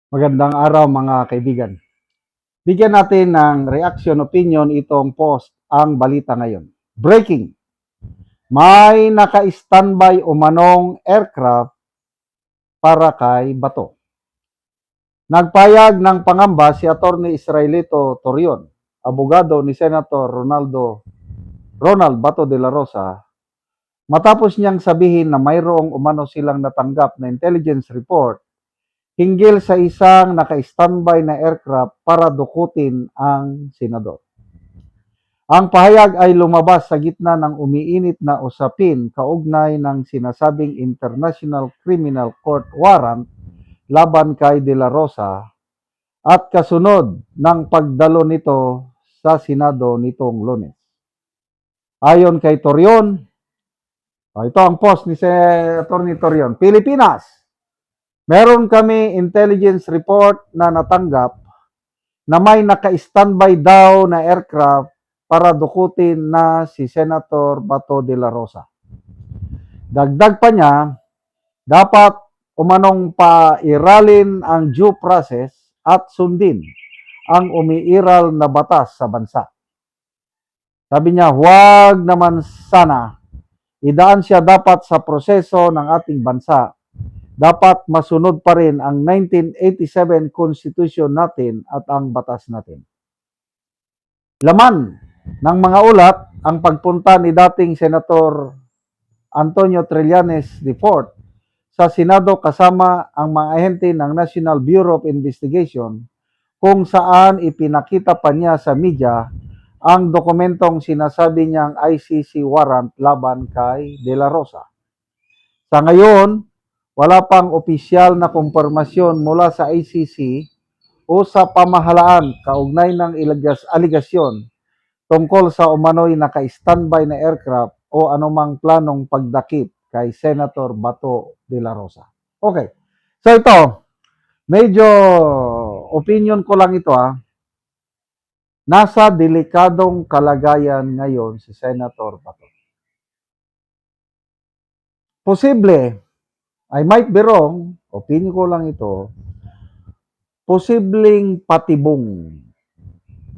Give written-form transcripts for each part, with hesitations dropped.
Magandang araw mga kaibigan. Bigyan natin ng reaction opinion itong post ang balita ngayon. Breaking. May naka-standby umanong aircraft para kay Bato. Nagpayag ng pangamba si Atty. Israelito Torion, abogado ni Senator Ronald Bato de la Rosa, matapos niyang sabihin na mayroong umano silang natanggap na intelligence report hinggil sa isang naka-standby na aircraft para dukutin ang senador. Ang pahayag ay lumabas sa gitna ng umiinit na usapin kaugnay ng sinasabing International Criminal Court warrant laban kay De La Rosa at kasunod ng pagdalo nito sa Senado nitong Lunes. Ayon kay Torion, ito ang post ni Atty. Torion, Pilipinas, meron kami intelligence report na natanggap na may naka-standby daw na aircraft para dukutin na si Senator Bato de la Rosa. Dagdag pa niya, dapat umanong pairalin ang due process at sundin ang umiiral na batas sa bansa. Sabi niya, huwag naman sana idaan siya dapat sa proseso ng ating bansa. Dapat masunod pa rin ang 1987 Constitution natin at ang batas natin. Laman ng mga ulat ang pagpunta ni dating Senator Antonio Trillanes IV sa Senado kasama ang mga ahente ng National Bureau of Investigation kung saan ipinakita pa niya sa media ang dokumentong sinasabi niyang ICC warrant laban kay De La Rosa. Sa ngayon, wala pang opisyal na kumpirmasyon mula sa ICC o sa pamahalaan kaugnay ng aligasyon tungkol sa umano'y naka-standby na aircraft o anumang planong pagdakip kay Senator Bato de la Rosa. Okay. So ito, medyo opinion ko lang ito Nasa delikadong kalagayan ngayon si Senator Bato. Posible, I might be wrong, opinion ko lang ito, posibleng patibong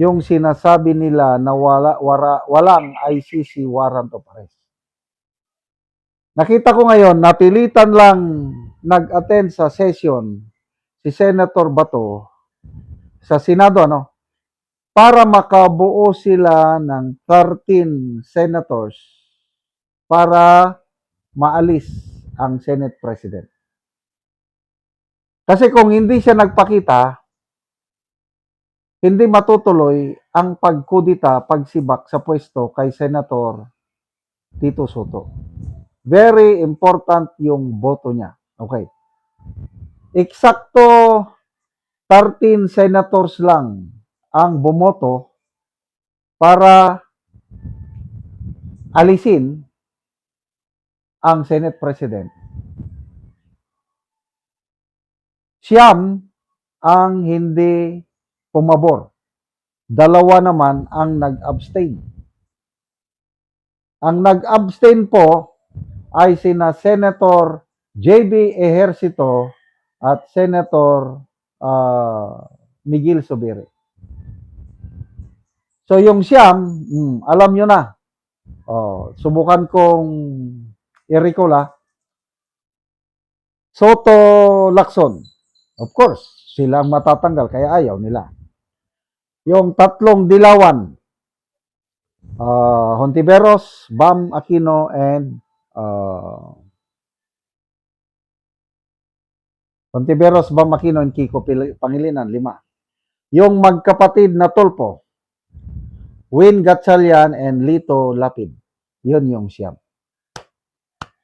yung sinasabi nila na walang ICC warrant of arrest. Nakita ko ngayon, napilitan lang nag-attend sa session si Senator Bato sa Senado, para makabuo sila ng 13 senators para maalis ang Senate President. Kasi kung hindi siya nagpakita, hindi matutuloy ang pagkudita, pagsibak sa pwesto kay Senator Tito Soto. Very important yung boto niya. Okay. Eksakto 13 senators lang ang bumoto para alisin ang Senate President. Siyam ang hindi pumabor. Dalawa naman ang nag-abstain. Ang nag-abstain po ay sina Senator J.B. Ejercito at Senator Miguel Zubiri. So yung siyam, alam nyo na. Subukan kong i-recall Soto Lacson. Of course, sila ang matatanggal kaya ayaw nila. Yung tatlong dilawan, Hontiveros, Bam Aquino, and Hontiveros, Bam Aquino, and Kiko Pangilinan, 5. Yung magkapatid na tulpo, Win Gatchalian and Lito Lapid. Yun yung siyam.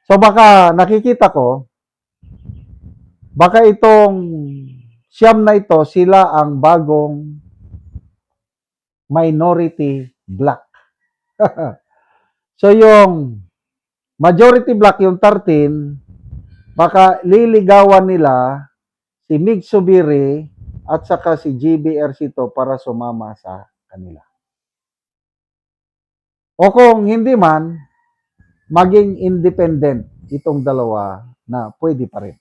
So baka nakikita ko, baka itong siyam na ito, sila ang bagong minority black. So yung majority black, yung 13, baka liligawan nila si Mig Zubiri at saka si GB Ercito para sumama sa kanila. O kung hindi man, maging independent itong dalawa na pwede pa rin.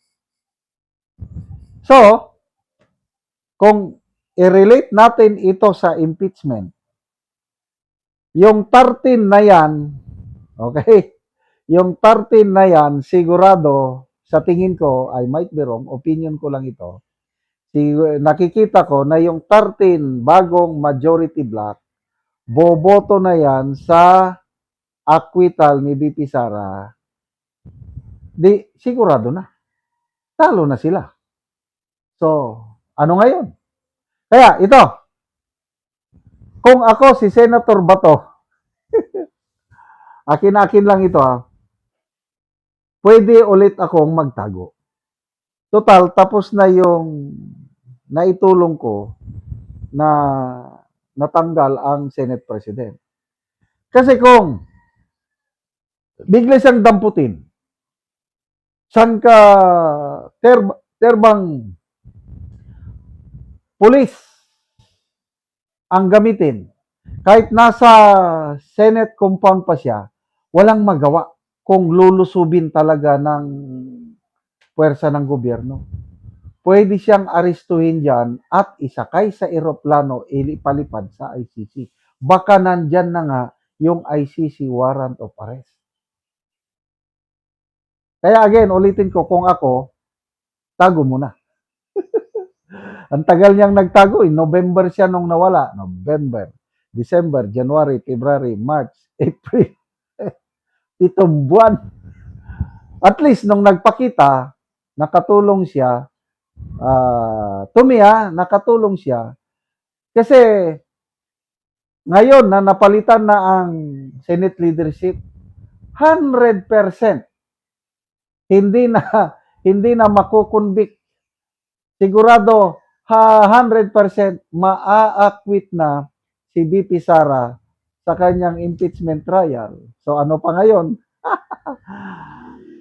So, kung i-relate natin ito sa impeachment, yung 13 na yan, okay, yung 13 na yan, sigurado, sa tingin ko, I might be wrong, opinion ko lang ito, nakikita ko na yung 13 bagong majority block, boboto na yan sa acquittal ni BP Sara, di sigurado na. Talo na sila. So, ano ngayon? Kaya ito, kung ako si Senator Bato, akin-akin lang ito ha, pwede ulit akong magtago. Total, tapos na yung naitulong ko na natanggal ang Senate President. Kasi kung bigla siyang damputin, saan ka terbang pulis ang gamitin, kahit nasa Senate compound pa siya, walang magawa kung lulusubin talaga ng puwersa ng gobyerno. Pwede siyang arestuhin dyan at isakay sa eroplano, ilipalipad sa ICC. Baka nandyan na nga yung ICC warrant of arrest. Kaya again, ulitin ko, kung ako, tago muna. Ang tagal niyang nagtago, November siya nung nawala. November, December, January, February, March, April. 7 buwan. At least nung nagpakita, nakatulong siya. Nakatulong siya. Kasi ngayon na napalitan na ang Senate leadership, 100% hindi na makukonvict. Sigurado 100% maa-acquit na si BP Sara sa kanyang impeachment trial. So ano pa ngayon?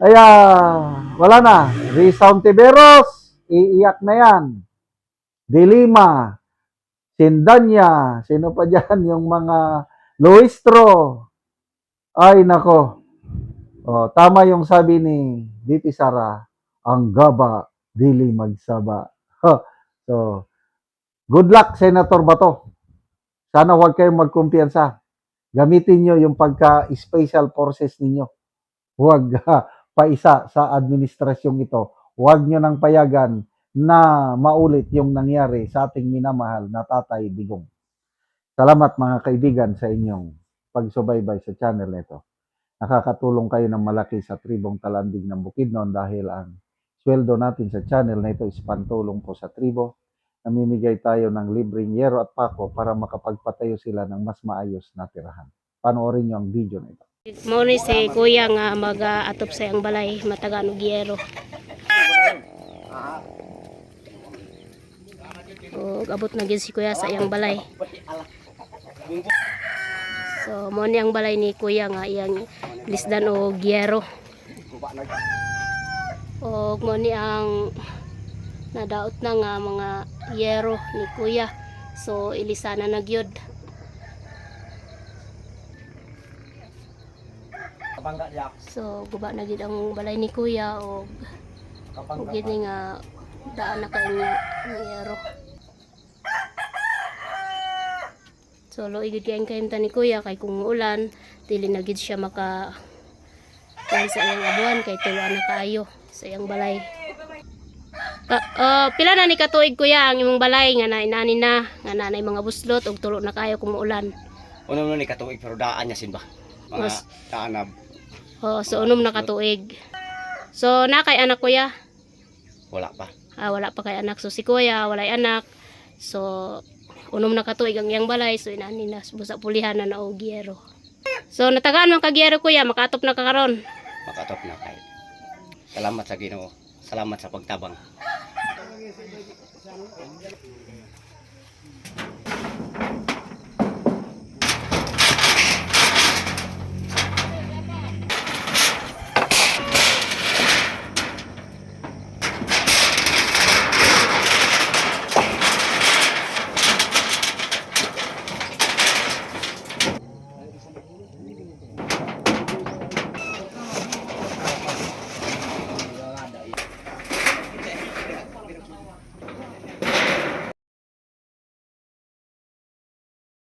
Kaya wala na. Rizal Tiberos, iiyak na yan. Dilima, Sindanya, sino pa dyan yung mga Luistro. Ay nako. Tama yung sabi ni BP Sara, ang gaba, dili magsaba. So, good luck, Senator Bato. Sana huwag kayong magkumpiyansa. Gamitin nyo yung pagka-special forces ninyo. Huwag paisa sa administrasyong ito. Huwag nyo nang payagan na maulit yung nangyari sa ating minamahal na Tatay Digong. Salamat mga kaibigan sa inyong pagsubaybay sa channel nito. Nakakatulong kayo ng malaki sa tribong Talandig ng Bukidnon dahil ang sweldo natin sa channel na ito is pantulong po sa tribo. Namimigay tayo ng libreng yero at pako para makapagpatayo sila ng mas maayos na tirahan. Panoorin nyo ang video na ito. Mao ni si kuya nga mag-atop sa iyang balay mataga og yero. O abot na gyud si kuya sa iyang balay. So mo ni ang balay ni kuya nga iyang lisdan og yero. O mo ni ang nadaot na nga mga yero ni kuya. So ilisana na gyud. So guba na gid ang balay ni kuya og gid nga daan na kay nga yero. So loy gid kay kaimtan ni kuya kay kung ulan dili na gid siya maka kay sa iyang abuan kay tuloan na kaayo sa iyang balay. Pila na ni katuig kuya ang imong balay nga nainani na nga nanay mga buslot og tulo na kayo kung ulan. Unom na ni katuig pero daan niya sin ba? Mga daanab. So unom na katuig. So na kay anak kuya? Wala pa. Wala pa kay anak. So si kuya walay anak. So unom na katuig ang iyang balay. So inani na busa pulihan na og yero. So natagaan man kag yero kuya, makatop na ka karon. Makatop na kay. Salamat sa Ginoo. Salamat sa pagtabang.